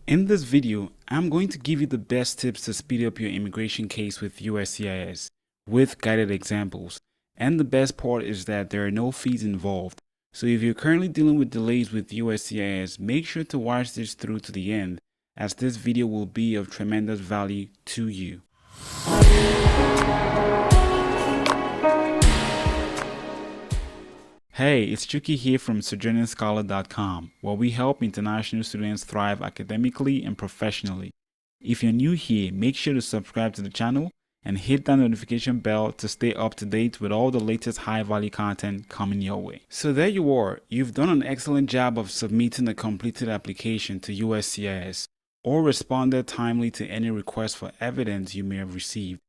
In this video, I'm going to give you the best tips to speed up your immigration case with USCIS, with guided examples. And the best part is that there are no fees involved. So if you're currently dealing with delays with USCIS, make sure to watch this through to the end, as this video will be of tremendous value to you. Hey, it's Chucky here from SojourningScholar.com, where we help international students thrive academically and professionally. If you're new here, make sure to subscribe to the channel and hit that notification bell to stay up to date with all the latest high-value content coming your way. So there you are. You've done an excellent job of submitting a completed application to USCIS or responded timely to any request for evidence you may have received.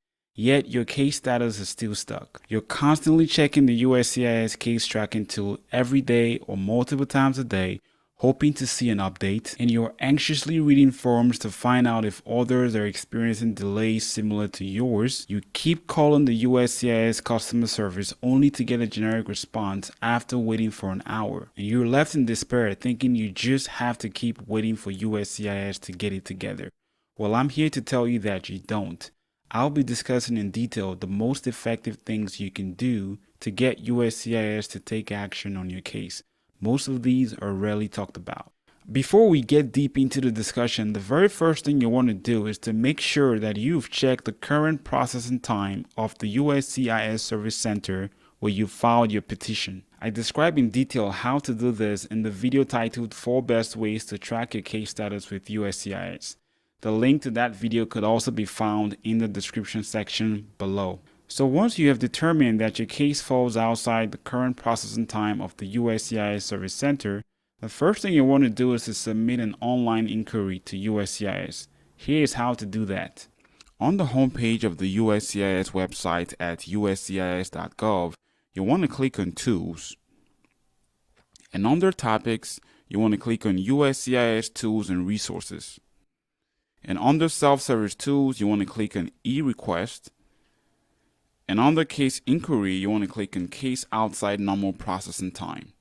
Yet your case status is still stuck. You're constantly checking the USCIS case tracking tool every day or multiple times a day, hoping to see an update, and you're anxiously reading forums to find out if others are experiencing delays similar to yours. You keep calling the USCIS customer service only to get a generic response after waiting for an hour, and you're left in despair thinking you just have to keep waiting for USCIS to get it together. Well, I'm here to tell you that you don't. I'll be discussing in detail the most effective things you can do to get USCIS to take action on your case. Most of these are rarely talked about. Before we get deep into the discussion, the very first thing you want to do is to make sure that you've checked the current processing time of the USCIS Service Center where you filed your petition. I describe in detail how to do this in the video titled 4 Best Ways to Track Your Case Status with USCIS. The link to that video could also be found in the description section below. So once you have determined that your case falls outside the current processing time of the USCIS Service Center, the first thing you want to do is to submit an online inquiry to USCIS. Here's how to do that. On the homepage of the USCIS website at uscis.gov, you want to click on Tools. And under Topics, you want to click on USCIS Tools and Resources. And under Self-Service Tools, you want to click on E-Request. And under Case Inquiry, you want to click on Case Outside Normal Processing Time.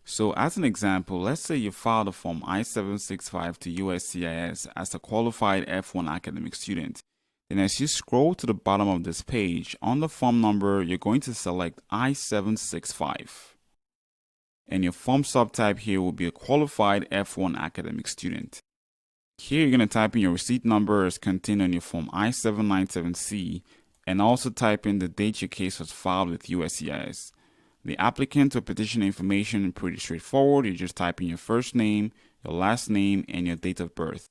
So as an example, let's say you filed a Form I-765 to USCIS as a qualified F1 academic student. Then as you scroll to the bottom of this page, on the form number, you're going to select I-765. And your form subtype here will be a qualified F1 academic student. Here you're going to type in your receipt number as contained on your Form I-797C and also type in the date your case was filed with USCIS. The applicant or petitioner information is pretty straightforward. You just type in your first name, your last name, and your date of birth.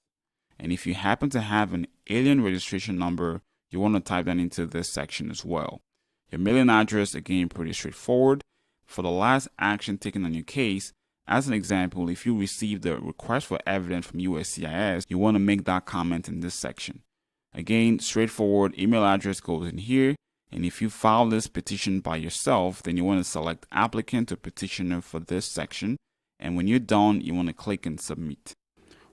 And if you happen to have an alien registration number, you want to type that into this section as well. Your mailing address, again, pretty straightforward. For the last action taken on your case, as an example, if you received a request for evidence from USCIS, you want to make that comment in this section. Again, straightforward, email address goes in here, and if you file this petition by yourself, then you want to select applicant or petitioner for this section, and when you're done, you want to click and submit.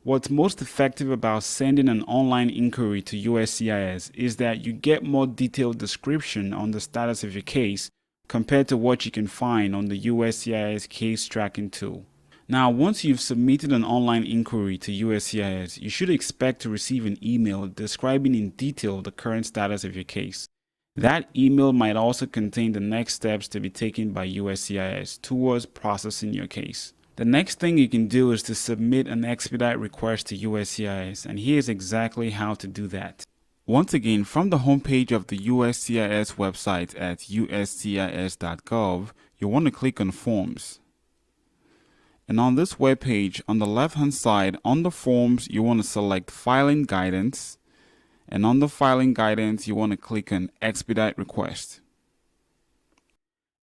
What's most effective about sending an online inquiry to USCIS is that you get more detailed description on the status of your case compared to what you can find on the USCIS case tracking tool. Now, once you've submitted an online inquiry to USCIS, you should expect to receive an email describing in detail the current status of your case. That email might also contain the next steps to be taken by USCIS towards processing your case. The next thing you can do is to submit an expedite request to USCIS, and here's exactly how to do that. Once again, from the homepage of the USCIS website at uscis.gov, you want to click on Forms. And on this webpage, on the left-hand side, on the Forms, you want to select Filing Guidance. And on the Filing Guidance, you want to click on Expedite Request.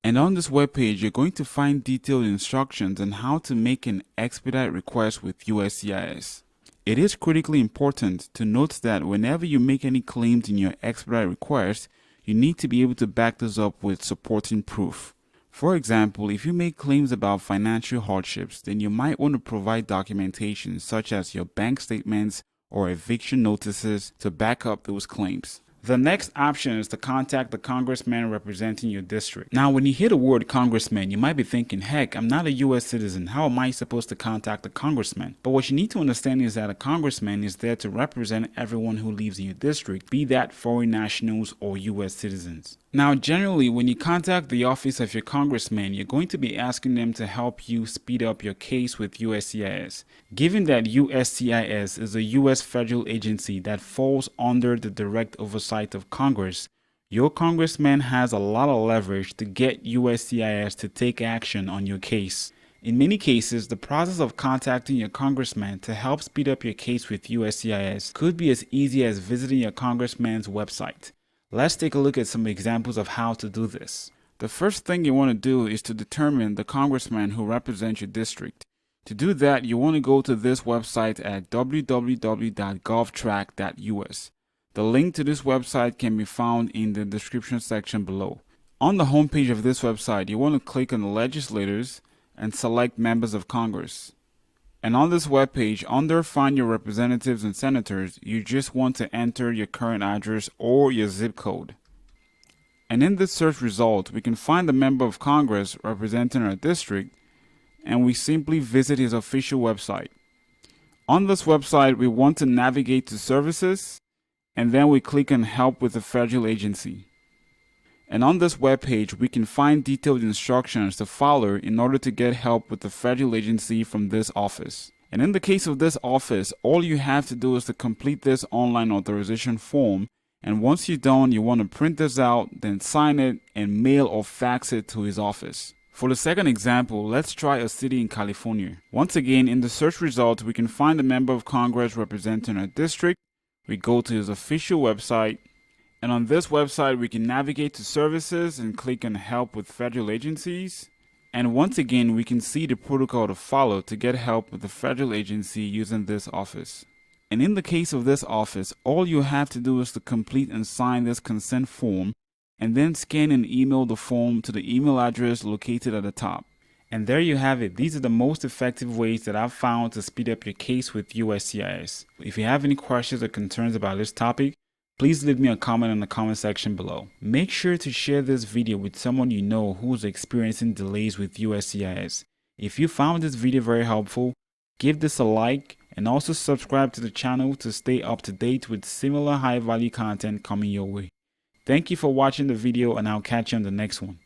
And on this webpage, you're going to find detailed instructions on how to make an expedite request with USCIS. It is critically important to note that whenever you make any claims in your expedite request, you need to be able to back this up with supporting proof. For example, if you make claims about financial hardships, then you might want to provide documentation such as your bank statements or eviction notices to back up those claims. The next option is to contact the congressman representing your district. Now, when you hear the word congressman, you might be thinking, heck, I'm not a US citizen. How am I supposed to contact a congressman? But what you need to understand is that a congressman is there to represent everyone who lives in your district, be that foreign nationals or US citizens. Now, generally, when you contact the office of your congressman, you're going to be asking them to help you speed up your case with USCIS. Given that USCIS is a U.S. federal agency that falls under the direct oversight of Congress, your congressman has a lot of leverage to get USCIS to take action on your case. In many cases, the process of contacting your congressman to help speed up your case with USCIS could be as easy as visiting your congressman's website. Let's take a look at some examples of how to do this. The first thing you want to do is to determine the congressman who represents your district. To do that, you want to go to this website at www.govtrack.us. The link to this website can be found in the description section below. On the homepage of this website, you want to click on the legislators and select members of Congress. And on this webpage, under Find Your Representatives and Senators, you just want to enter your current address or your zip code. And in this search result, we can find the member of Congress representing our district, and we simply visit his official website. On this website, we want to navigate to Services, and then we click on Help with the Federal Agency. And on this webpage, we can find detailed instructions to follow in order to get help with the federal agency from this office. And in the case of this office, all you have to do is to complete this online authorization form. And once you're done, you want to print this out, then sign it and mail or fax it to his office. For the second example, let's try a city in California. Once again, in the search result, we can find a member of Congress representing our district. We go to his official website. And on this website, we can navigate to Services and click on Help with Federal Agencies. And once again, we can see the protocol to follow to get help with the federal agency using this office. And in the case of this office, all you have to do is to complete and sign this consent form, and then scan and email the form to the email address located at the top. And there you have it. These are the most effective ways that I've found to speed up your case with USCIS. If you have any questions or concerns about this topic, please leave me a comment in the comment section below. Make sure to share this video with someone you know who's experiencing delays with USCIS. If you found this video very helpful, give this a like and also subscribe to the channel to stay up to date with similar high value content coming your way. Thank you for watching the video, and I'll catch you on the next one.